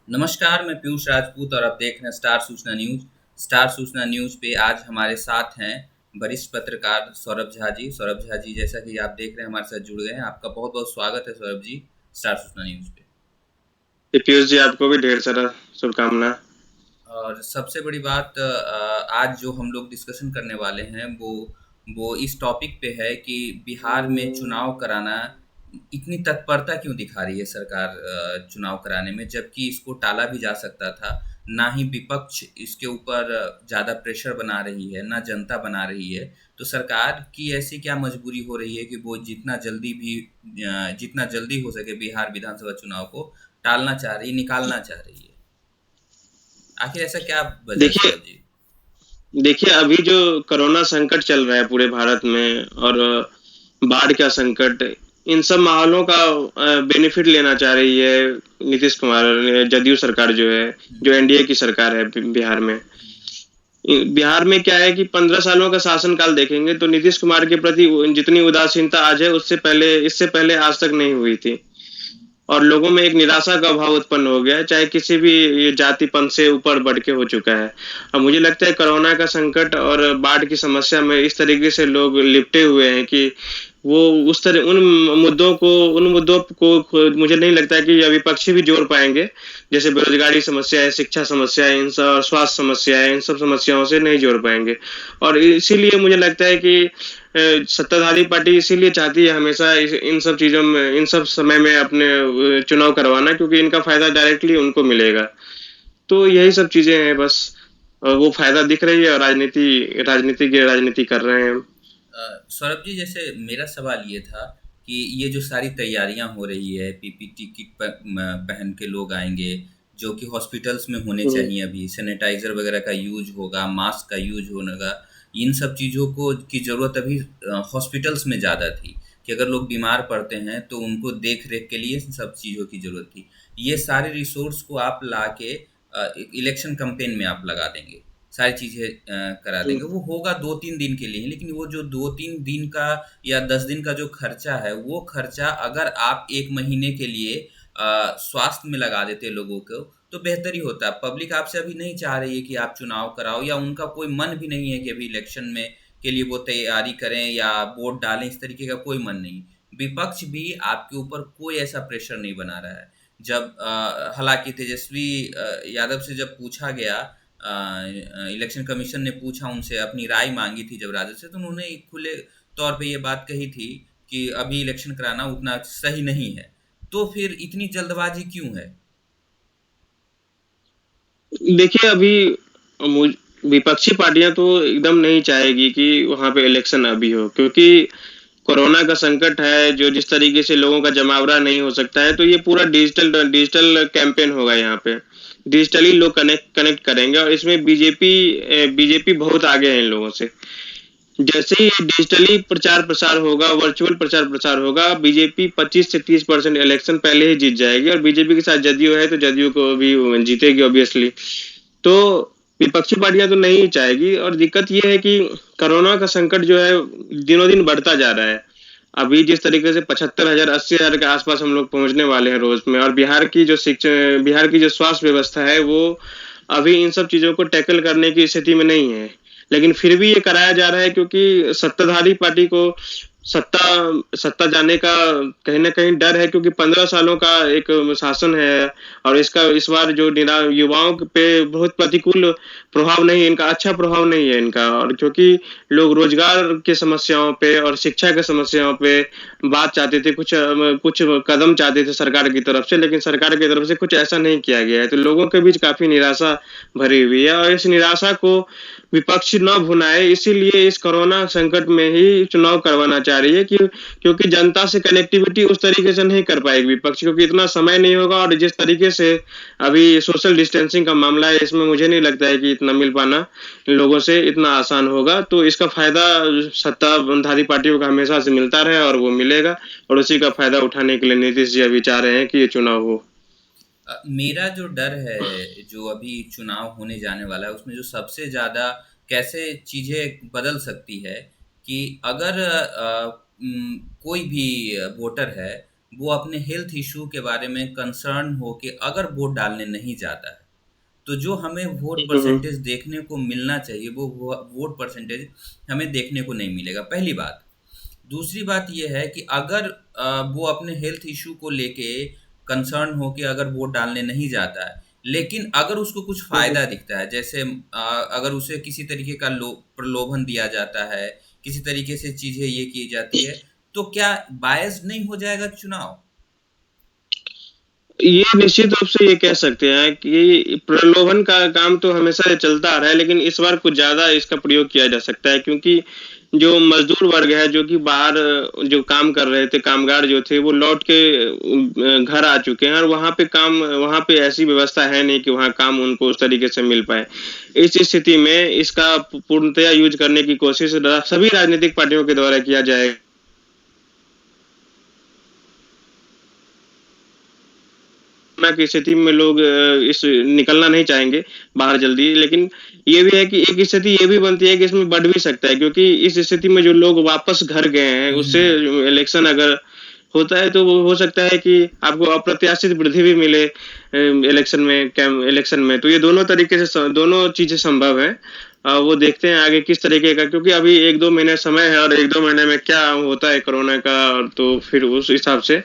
नमस्कार, मैं पीयूष राजपूत और आप देख रहे हैं स्टार सूचना न्यूज़। स्टार सूचना न्यूज़ पे आज हमारे साथ हैं वरिष्ठ पत्रकार सौरभ झा जी। सौरभ झा जी, जैसा कि आप देख रहे हैं हमारे साथ जुड़ गए हैं। आपका बहुत-बहुत स्वागत है सौरभ जी, स्टार सूचना न्यूज़ पे। पीयूष जी, आपको भी ढेर सारा शुभकामना। और सबसे बड़ी बात, आज जो हम लोग डिस्कशन करने वाले हैं वो इस टॉपिक पे है कि बिहार में चुनाव कराना इतनी तत्परता क्यों दिखा रही है सरकार चुनाव कराने में, जबकि इसको टाला भी जा सकता था। ना ही विपक्ष इसके ऊपर ज़्यादा प्रेशर बना रही है, ना जनता बना रही है। तो सरकार की ऐसी क्या मजबूरी हो रही है कि वो जितना जल्दी हो सके बिहार विधानसभा चुनाव को टालना चाह रही, निकालना चाह रही है। आखिर ऐसा क्या वजह है देखिए सौरभ जी? देखिए अभी जो कोरोना संकट चल रहा है पूरे भारत में, और बाढ़ का संकट, इन सब माहौलों का बेनिफिट लेना चाह रही है नीतीश कुमार और जदयू सरकार जो है, हुँ, जो एनडीए की सरकार है बिहार में। बिहार में क्या है कि 15 सालों का शासनकाल देखेंगे तो नीतीश कुमार के प्रति जितनी उदासीनता आज है, इससे पहले आज तक नहीं हुई थी। और लोगों में एक निराशा का भाव उत्पन्न हो गया है, चाहे किसी भी ये जाति पंथ से ऊपर बढ़ के हो चुका है। और मुझे लगता है कोरोना का संकट और बाढ़ की समस्या में इस तरीके से लोग लिपटे हुए हैं कि वो उस तरह उन मुद्दों को मुझे नहीं लगता है कि ये विपक्षी भी जोड़ पाएंगे। जैसे बेरोजगारी समस्या है, शिक्षा समस्या है, इन सब और स्वास्थ्य समस्या है, इन सब समस्याओं से नहीं जोड़ पाएंगे। और इसीलिए मुझे लगता है कि सत्ताधारी पार्टी इसीलिए चाहती है हमेशा इन सब चीजों में, इन सब समय में अपने चुनाव करवाना, क्योंकि इनका फायदा डायरेक्टली उनको मिलेगा। तो यही सब चीजें हैं बस। वो फायदा दिख रही है और राजनीति कर रहे हैं। सौरभ जी, जैसे मेरा सवाल ये था कि ये जो सारी तैयारियां हो रही है, पीपीटी किट पहन के लोग आएंगे, जो कि हॉस्पिटल्स में होने हम्म। चाहिए, अभी सैनिटाइजर वगैरह का यूज होगा, मास्क का यूज होगा। इन सब चीज़ों को की ज़रूरत अभी हॉस्पिटल्स में ज़्यादा थी कि अगर लोग बीमार पड़ते हैं तो उनको देख रेख के लिए इन सब चीज़ों की ज़रूरत थी। ये सारे रिसोर्स को आप ला के इलेक्शन कैंपेन में आप लगा देंगे, सारी चीज़ें करा हम्म। देंगे। वो होगा 2-3 दिन के लिए ही, लेकिन वो जो 2-3 दिन का या 10 दिन का जो खर्चा है, वो खर्चा अगर आप 1 महीने के लिए स्वास्थ्य में लगा देते लोगों को, तो बेहतर ही होता। पब्लिक आपसे अभी नहीं चाह रही है कि आप चुनाव कराओ, या उनका कोई मन भी नहीं है कि अभी इलेक्शन में के लिए वो तैयारी करें या वोट डालें, इस तरीके का कोई मन नहीं। विपक्ष भी आपके ऊपर कोई ऐसा प्रेशर नहीं बना रहा है। जब हालाँकि तेजस्वी यादव से जब पूछा गया, इलेक्शन कमीशन ने पूछा उनसे, अपनी राय माँगी थी जब राजद से, तो उन्होंने खुले तौर पे ये बात कही थी कि अभी इलेक्शन कराना उतना सही नहीं है। तो फिर इतनी जल्दबाज़ी क्यों है? देखिए अभी मुझ- विपक्षी पार्टियां तो एकदम नहीं चाहेगी कि वहां पे इलेक्शन अभी हो, क्योंकि कोरोना का संकट है। जो जिस तरीके से लोगों का जमावड़ा नहीं हो सकता है, तो ये पूरा डिजिटल डिजिटल कैंपेन होगा यहाँ पे। डिजिटली लोग कनेक्ट कनेक्ट करेंगे, और इसमें बीजेपी बहुत आगे है इन लोगों से। जैसे ही डिजिटली प्रचार प्रसार होगा, वर्चुअल प्रचार प्रसार होगा, बीजेपी 25 से 30% इलेक्शन पहले ही जीत जाएगी। और बीजेपी के साथ जदयू है तो जदयू को भी जीतेगी ऑब्वियसली। तो विपक्षी पार्टियां तो नहीं चाहेगी, और दिक्कत ये है कि कोरोना का संकट जो है दिनों दिन बढ़ता जा रहा है। अभी जिस तरीके से 75,000 80,000 के आसपास हम लोग पहुंचने वाले हैं रोज में, और बिहार की जो स्वास्थ्य व्यवस्था है वो अभी इन सब चीजों को टैकल करने की स्थिति में नहीं है। लेकिन फिर भी ये कराया जा रहा है, क्योंकि सत्ताधारी पार्टी को सत्ता सत्ता जाने का कहीं ना कहीं डर है, क्योंकि 15 सालों का एक शासन है। और इसका इस बार जो युवाओं पे बहुत प्रतिकूल प्रभाव नहीं है इनका, अच्छा प्रभाव नहीं है इनका। और क्योंकि लोग रोजगार की समस्याओं पे और शिक्षा की समस्याओं पे बात चाहते थे, कुछ कदम चाहते थे सरकार की तरफ से, लेकिन सरकार की तरफ से कुछ ऐसा नहीं किया गया है। तो लोगों के बीच काफी निराशा भरी हुई है, और इस निराशा को विपक्ष न भुनाए, इसीलिए इस कोरोना संकट में ही चुनाव करवाना चाह रही है कि क्योंकि जनता से कनेक्टिविटी उस तरीके से नहीं कर पाएगी विपक्ष, क्योंकि इतना समय नहीं होगा। और जिस तरीके से अभी सोशल डिस्टेंसिंग का मामला है, इसमें मुझे नहीं लगता है कि इतना मिल पाना इन लोगों से इतना आसान होगा। तो इसका फायदा सत्ताधारी पार्टियों का हमेशा से मिलता रहे, और वो मिलेगा। और उसी का फायदा उठाने के लिए नीतीश जी अभी चाह रहे हैं कि ये चुनाव हो। मेरा जो डर है, जो अभी चुनाव होने जाने वाला है, उसमें जो सबसे ज़्यादा कैसे चीज़ें बदल सकती है कि अगर कोई भी वोटर है वो अपने हेल्थ इशू के बारे में कंसर्न हो के अगर वोट डालने नहीं जाता है, तो जो हमें वोट हम्म। परसेंटेज देखने को मिलना चाहिए वो वोट परसेंटेज हमें देखने को नहीं मिलेगा, पहली बात। दूसरी बात ये है कि अगर वो अपने हेल्थ इशू को लेके कंसर्न हो कि अगर वोट डालने नहीं जाता है, लेकिन अगर उसको कुछ हम्म। फ़ायदा दिखता है, जैसे अगर उसे किसी तरीके का प्रलोभन दिया जाता है, किसी तरीके से चीज़ें ये की जाती है, तो क्या बायस्ड नहीं हो जाएगा चुनाव? ये निश्चित रूप से ये कह सकते हैं कि प्रलोभन का काम तो हमेशा चलता आ रहा है, लेकिन इस बार कुछ ज़्यादा इसका प्रयोग किया जा सकता है, क्योंकि जो मज़दूर वर्ग है, जो कि बाहर जो काम कर रहे थे, कामगार जो थे, वो लौट के घर आ चुके हैं, और वहाँ पे ऐसी व्यवस्था है नहीं कि वहाँ काम उनको उस तरीके से मिल पाए। इस स्थिति में इसका पूर्णतया यूज़ करने की कोशिश सभी राजनीतिक पार्टियों के द्वारा किया जाएगा। कोरोना की स्थिति में लोग इस निकलना नहीं चाहेंगे बाहर जल्दी, लेकिन ये भी है कि एक स्थिति ये भी बनती है कि इसमें बढ़ भी सकता है, क्योंकि इस स्थिति में जो लोग वापस घर गए हैं, हुँ, उससे हुँ। इलेक्शन अगर होता है तो वो हो सकता है कि आपको अप्रत्याशित वृद्धि भी मिले इलेक्शन में। तो ये दोनों तरीके से दोनों चीजें संभव है। वो देखते हैं आगे किस तरीके का, क्योंकि अभी 1-2 महीने समय है, और 1-2 महीने में क्या होता है कोरोना का, और तो फिर उस हिसाब से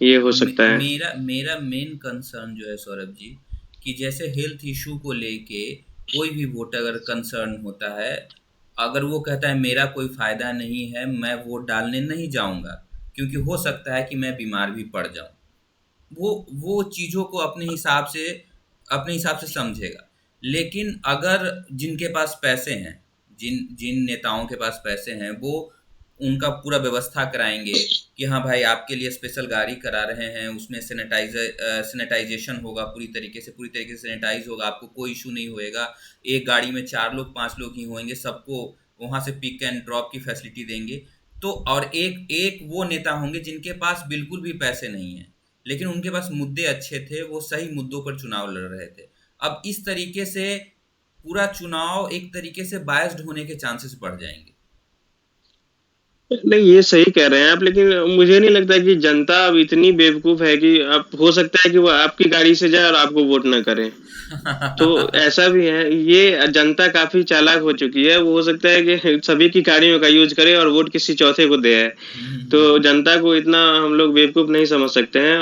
ये हो सकता है। मेरा मेरा मेन कंसर्न जो है सौरभ जी, कि जैसे हेल्थ इशू को लेके कोई भी वोटर अगर कंसर्न होता है, अगर वो कहता है मेरा कोई फ़ायदा नहीं है, मैं वोट डालने नहीं जाऊंगा, क्योंकि हो सकता है कि मैं बीमार भी पड़ जाऊं, वो चीज़ों को अपने हिसाब से समझेगा। लेकिन अगर जिनके पास पैसे हैं, जिन जिन नेताओं के पास पैसे हैं, वो उनका पूरा व्यवस्था कराएंगे कि हाँ भाई आपके लिए स्पेशल गाड़ी करा रहे हैं, उसमें सैनिटाइजेशन होगा, पूरी तरीके से सैनिटाइज होगा, आपको कोई इशू नहीं होएगा, एक गाड़ी में 4 लोग 5 लोग ही होंगे, सबको वहाँ से पिक एंड ड्रॉप की फैसिलिटी देंगे। तो और एक एक वो नेता होंगे जिनके पास बिल्कुल भी पैसे नहीं हैं, लेकिन उनके पास मुद्दे अच्छे थे, वो सही मुद्दों पर चुनाव लड़ रहे थे। अब इस तरीके से पूरा चुनाव एक तरीके से बायस्ड होने के चांसेस बढ़ जाएंगे। नहीं, ये सही कह रहे हैं आप, लेकिन मुझे नहीं लगता कि जनता अब इतनी बेवकूफ है कि आप हो सकता है कि वो आपकी गाड़ी से जाए और आपको वोट ना करे। तो ऐसा भी है, ये जनता काफी चालाक हो चुकी है। वो हो सकता है कि सभी की गाड़ियों का यूज करे और वोट किसी चौथे को दे है। तो जनता को इतना हम लोग बेवकूफ नहीं समझ सकते हैं।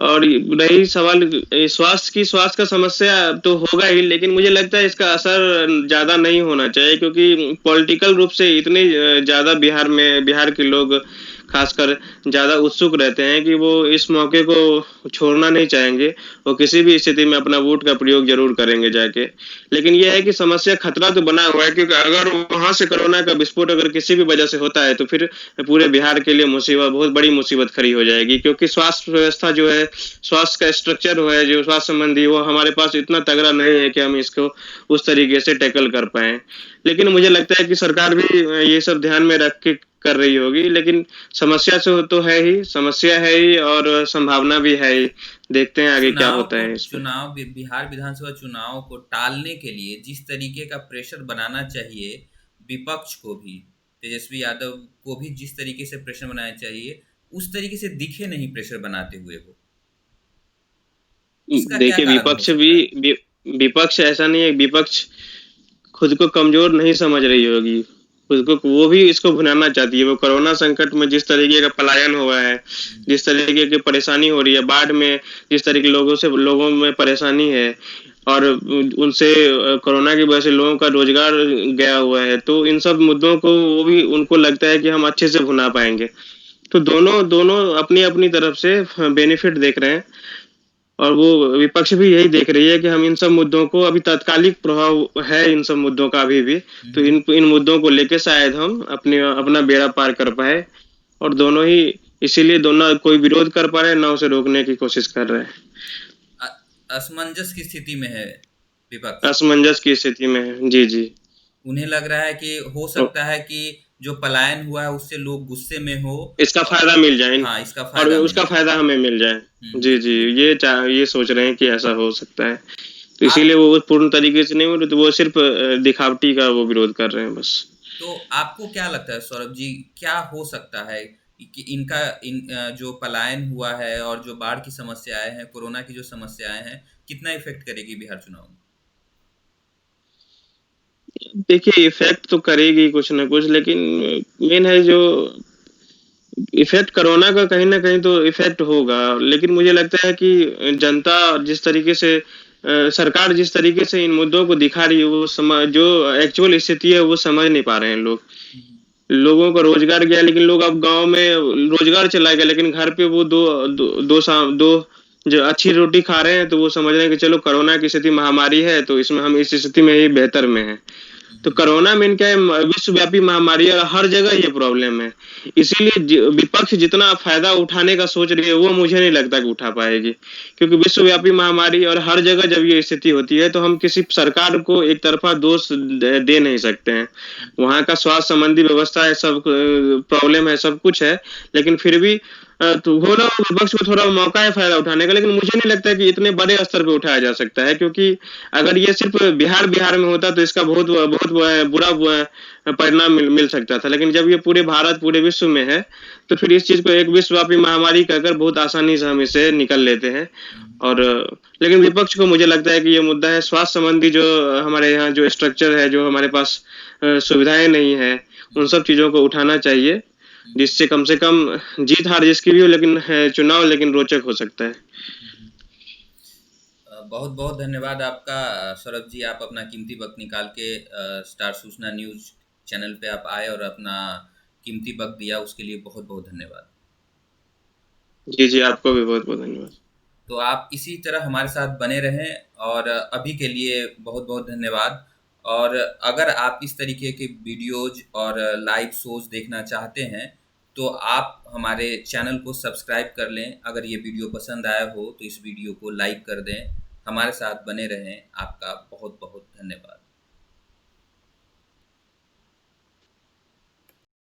और रही सवाल स्वास्थ्य का समस्या, तो होगा ही, लेकिन मुझे लगता है इसका असर ज्यादा नहीं होना चाहिए, क्योंकि पॉलिटिकल रूप से इतने ज्यादा बिहार के लोग खासकर ज्यादा उत्सुक रहते हैं कि वो इस मौके को छोड़ना नहीं चाहेंगे। वो किसी भी स्थिति में अपना वोट का प्रयोग जरूर करेंगे जाके। लेकिन यह है कि समस्या खतरा तो बना हुआ है, क्योंकि अगर वहां से कोरोना का विस्फोट अगर किसी भी वजह से होता है, तो फिर पूरे बिहार के लिए बहुत बड़ी मुसीबत खड़ी हो जाएगी, क्योंकि स्वास्थ्य व्यवस्था जो है, स्वास्थ्य का स्ट्रक्चर है जो स्वास्थ्य संबंधी, वो हमारे पास इतना तगड़ा नहीं है कि हम इसको उस तरीके से टैकल कर पाए। लेकिन मुझे लगता है कि सरकार भी ये सब ध्यान में रख के कर रही होगी, लेकिन समस्या से तो है ही, समस्या है ही, और संभावना भी है ही। देखते हैं आगे क्या होता है इस पे। बिहार विधानसभा चुनाव को टालने के लिए जिस तरीके का प्रेशर बनाना चाहिए विपक्ष को भी, तेजस्वी यादव को भी जिस तरीके से प्रेशर बनाना चाहिए, उस तरीके से दिखे नहीं प्रेशर बनाते हुए वो। इसका क्या देखिए, कारण हो सकता है? विपक्ष ऐसा नहीं है, विपक्ष खुद को कमजोर नहीं समझ रही होगी। खुद को वो भी इसको भुनाना चाहती है। वो कोरोना संकट में जिस तरीके का पलायन हुआ है, जिस तरीके की परेशानी हो रही है, बाढ़ में जिस तरह के लोगों में परेशानी है, और उनसे कोरोना की वजह से लोगों का रोजगार गया हुआ है, तो इन सब मुद्दों को वो भी उनको लगता है कि हम अच्छे से भुना पाएंगे। तो दोनों दोनों अपनी अपनी तरफ से बेनिफिट देख रहे हैं, और वो विपक्ष भी यही देख रही है कि हम इन सब मुद्दों को, अभी तात्कालिक प्रभाव है इन सब मुद्दों का अभी भी, तो हम्म। इन इन मुद्दों को लेके शायद हम अपना बेड़ा पार कर पाए। और दोनों ही, इसीलिए दोनों, कोई विरोध कर पा रहे हैं ना उसे रोकने की कोशिश कर रहे हैं। असमंजस की स्थिति में है विपक्ष। असमंजस की स्थिति में है, जी जी। उन्हें लग रहा है कि हो तो सकता है कि जो पलायन हुआ है उससे लोग गुस्से में हो। इसका और फायदा मिल जाए, हाँ, इसका और फायदा मिल उसका जाए। फायदा हमें मिल जाए। हम्म। जी जी, ये सोच रहे हैं कि ऐसा हो सकता है। तो आप इसीलिए वो पूर्ण तरीके से नहीं, वो सिर्फ दिखावटी का वो विरोध कर रहे हैं बस। तो आपको क्या लगता है सौरभ जी, क्या हो सकता है? कि जो पलायन हुआ है और जो बाढ़ की समस्याएं हैं, कोरोना की जो समस्याएं हैं, कितना इफेक्ट करेगी बिहार चुनाव में? देखिए इफेक्ट तो करेगी कुछ ना कुछ, लेकिन मेन है जो इफेक्ट कोरोना का कहीं ना कहीं तो इफेक्ट होगा। लेकिन मुझे लगता है कि जनता जिस तरीके से सरकार जिस तरीके से इन मुद्दों को दिखा रही है, वो समझ जो एक्चुअल स्थिति है वो समझ नहीं पा रहे हैं लोग। हम्म। लोगों को रोजगार गया, लेकिन लोग अब गांव में रोजगार चला गया, लेकिन घर पे वो दो जो अच्छी रोटी खा रहे हैं, तो वो समझ रहे हैं कि चलो कोरोना की स्थिति महामारी है, तो इसमें हम इस स्थिति में ही बेहतर में है। तो हम्म। कोरोना में क्या है, विश्वव्यापी महामारी है और हर जगह ये प्रॉब्लम है। इसीलिए विपक्ष जितना फायदा उठाने का सोच रही है, वो मुझे नहीं लगता कि उठा पाएगी। क्योंकि विश्वव्यापी महामारी और हर जगह जब ये स्थिति होती है, तो हम किसी सरकार को एक तरफा दोष दे नहीं सकते हैं। वहाँ का स्वास्थ्य संबंधी व्यवस्था है, सब प्रॉब्लम है, सब कुछ है। लेकिन फिर भी तो हो ना, विपक्ष को थोड़ा मौका है फायदा उठाने का, लेकिन मुझे नहीं लगता कि इतने बड़े स्तर पे उठाया जा सकता है। क्योंकि अगर ये सिर्फ बिहार बिहार में होता, तो इसका बहुत बहुत बुरा परिणाम मिल सकता था। लेकिन जब ये पूरे भारत, पूरे विश्व में है, तो फिर इस चीज को एक विश्वव्यापी महामारी कहकर बहुत आसानी से हम इसे निकल लेते हैं। हम्म। और लेकिन विपक्ष को मुझे लगता है कि ये मुद्दा है स्वास्थ्य संबंधी, जो हमारे यहाँ जो स्ट्रक्चर है, जो हमारे पास सुविधाएं नहीं है, उन हम्म। सब चीजों को उठाना चाहिए, हम्म। जिससे कम से कम जीत हार जिसकी भी हो, लेकिन चुनाव लेकिन रोचक हो सकता है। हम्म। बहुत बहुत धन्यवाद आपका, सौरभ जी। आप अपना कीमती वक्त निकाल के स्टार सूचना न्यूज चैनल पे आप आए और अपना कीमती वक्त दिया, उसके लिए बहुत बहुत धन्यवाद। जी जी, आपको भी बहुत बहुत धन्यवाद। तो आप इसी तरह हमारे साथ बने रहें, और अभी के लिए बहुत बहुत धन्यवाद। और अगर आप इस तरीके के वीडियोज और लाइव शोज देखना चाहते हैं, तो आप हमारे चैनल को सब्सक्राइब कर लें। अगर ये वीडियो पसंद आया हो तो इस वीडियो को लाइक कर दें। हमारे साथ बने रहें। आपका बहुत बहुत धन्यवाद।